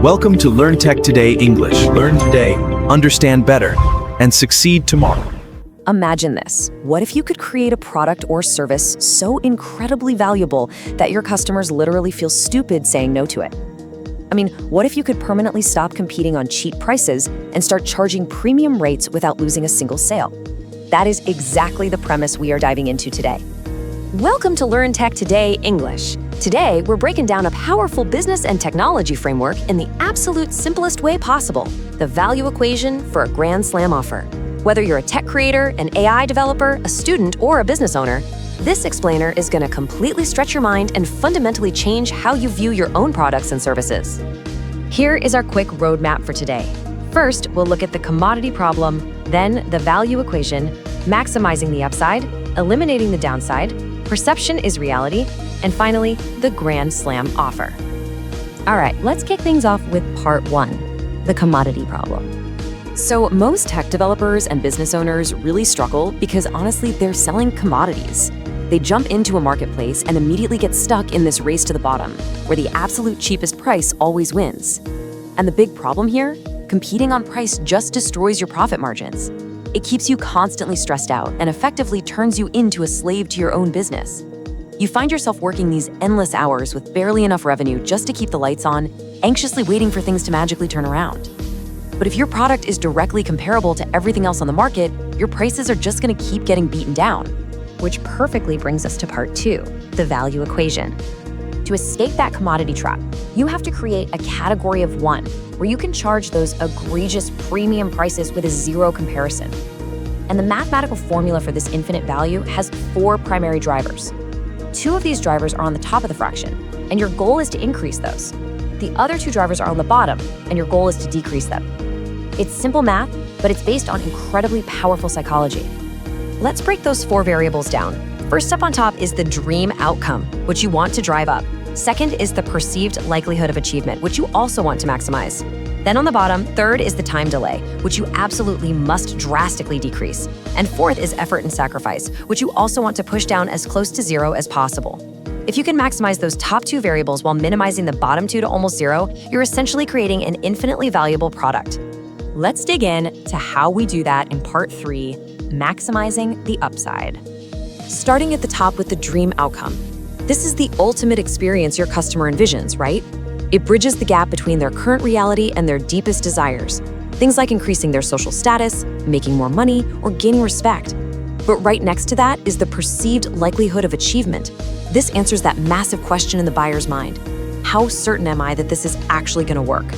Welcome to Learn Tech Today English. Learn today, understand better, and succeed tomorrow. Imagine this. What if you could create a product or service so incredibly valuable that your customers literally feel stupid saying no to it? I mean, what if you could permanently stop competing on cheap prices and start charging premium rates without losing a single sale? That is exactly the premise we are diving into today. Welcome to Learn Tech Today English. Today, we're breaking down a powerful business and technology framework in the absolute simplest way possible, the value equation for a grand slam offer. Whether you're a tech creator, an AI developer, a student, or a business owner, this explainer is going to completely stretch your mind and fundamentally change how you view your own products and services. Here is our quick roadmap for today. First, we'll look at the commodity problem, then the value equation, maximizing the upside, eliminating the downside, perception is reality, and finally, the grand slam offer. All right, let's kick things off with part one, the commodity problem. So most tech developers and business owners really struggle because honestly, they're selling commodities. They jump into a marketplace and immediately get stuck in this race to the bottom, where the absolute cheapest price always wins. And the big problem here? Competing on price just destroys your profit margins. It keeps you constantly stressed out and effectively turns you into a slave to your own business. You find yourself working these endless hours with barely enough revenue just to keep the lights on, anxiously waiting for things to magically turn around. But if your product is directly comparable to everything else on the market, your prices are just going to keep getting beaten down. Which perfectly brings us to part two, the value equation. To escape that commodity trap, you have to create a category of one, where you can charge those egregious premium prices with a zero comparison. And the mathematical formula for this infinite value has four primary drivers. Two of these drivers are on the top of the fraction, and your goal is to increase those. The other two drivers are on the bottom, and your goal is to decrease them. It's simple math, but it's based on incredibly powerful psychology. Let's break those four variables down. First up on top is the dream outcome, which you want to drive up. Second is the perceived likelihood of achievement, which you also want to maximize. Then on the bottom, third is the time delay, which you absolutely must drastically decrease. And fourth is effort and sacrifice, which you also want to push down as close to zero as possible. If you can maximize those top two variables while minimizing the bottom two to almost zero, you're essentially creating an infinitely valuable product. Let's dig in to how we do that in part three, maximizing the upside. Starting at the top with the dream outcome. This is the ultimate experience your customer envisions, right? It bridges the gap between their current reality and their deepest desires. Things like increasing their social status, making more money, or gaining respect. But right next to that is the perceived likelihood of achievement. This answers that massive question in the buyer's mind. How certain am I that this is actually going to work?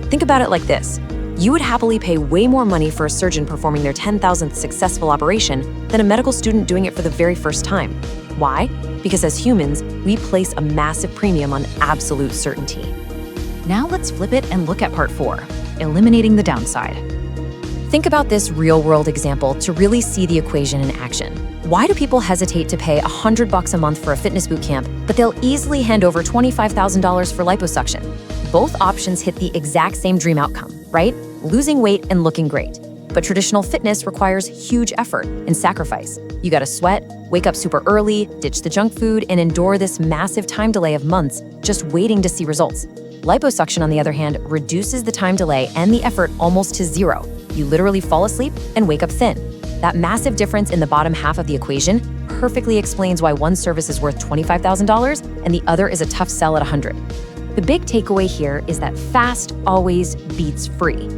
Think about it like this. You would happily pay way more money for a surgeon performing their 10,000th successful operation than a medical student doing it for the very first time. Why? Because as humans, we place a massive premium on absolute certainty. Now let's flip it and look at part four, eliminating the downside. Think about this real-world example to really see the equation in action. Why do people hesitate to pay $100 a month for a fitness boot camp, but they'll easily hand over $25,000 for liposuction? Both options hit the exact same dream outcome, right? Losing weight and looking great. But traditional fitness requires huge effort and sacrifice. You gotta sweat, wake up super early, ditch the junk food, and endure this massive time delay of months just waiting to see results. Liposuction, on the other hand, reduces the time delay and the effort almost to zero. You literally fall asleep and wake up thin. That massive difference in the bottom half of the equation perfectly explains why one service is worth $25,000 and the other is a tough sell at $100. The big takeaway here is that fast always beats free.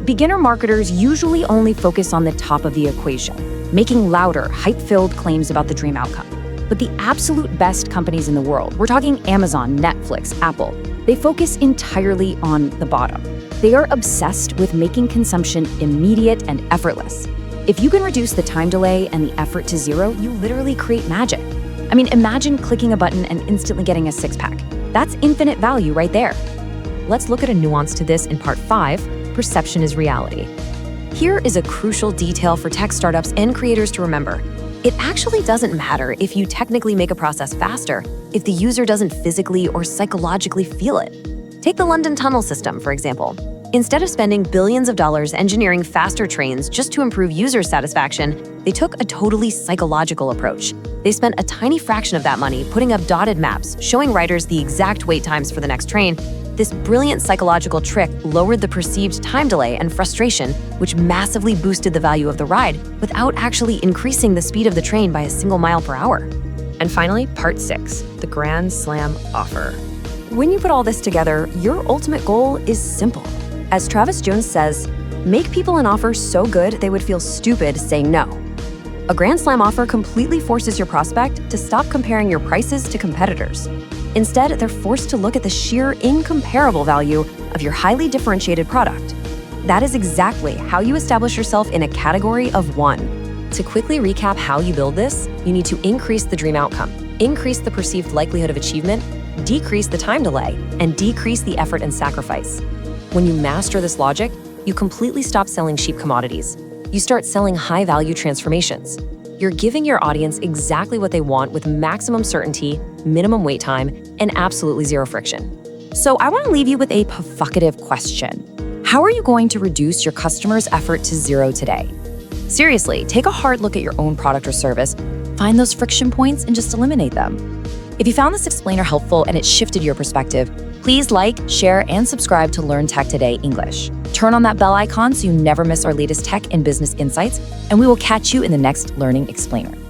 Beginner marketers usually only focus on the top of the equation, making louder, hype-filled claims about the dream outcome. But the absolute best companies in the world, we're talking Amazon, Netflix, Apple, they focus entirely on the bottom. They are obsessed with making consumption immediate and effortless. If you can reduce the time delay and the effort to zero, you literally create magic. Imagine clicking a button and instantly getting a six-pack. That's infinite value right there. Let's look at a nuance to this in part five, perception is reality. Here is a crucial detail for tech startups and creators to remember. It actually doesn't matter if you technically make a process faster if the user doesn't physically or psychologically feel it. Take the London tunnel system, for example. Instead of spending billions of dollars engineering faster trains just to improve user satisfaction, they took a totally psychological approach. They spent a tiny fraction of that money putting up dotted maps, showing riders the exact wait times for the next train. This brilliant psychological trick lowered the perceived time delay and frustration, which massively boosted the value of the ride without actually increasing the speed of the train by a single mile per hour. And finally, part 6, the Grand Slam offer. When you put all this together, your ultimate goal is simple. As Travis Jones says, make people an offer so good they would feel stupid saying no. A Grand Slam offer completely forces your prospect to stop comparing your prices to competitors. Instead, they're forced to look at the sheer incomparable value of your highly differentiated product. That is exactly how you establish yourself in a category of one. To quickly recap how you build this, you need to increase the dream outcome, increase the perceived likelihood of achievement, decrease the time delay, and decrease the effort and sacrifice. When you master this logic, you completely stop selling cheap commodities. You start selling high-value transformations. You're giving your audience exactly what they want with maximum certainty, minimum wait time, and absolutely zero friction. So I want to leave you with a provocative question. How are you going to reduce your customers' effort to zero today? Seriously, take a hard look at your own product or service, find those friction points, and just eliminate them. If you found this explainer helpful and it shifted your perspective, please like, share, and subscribe to Learn Tech Today English. Turn on that bell icon so you never miss our latest tech and business insights, and we will catch you in the next Learning Explainer.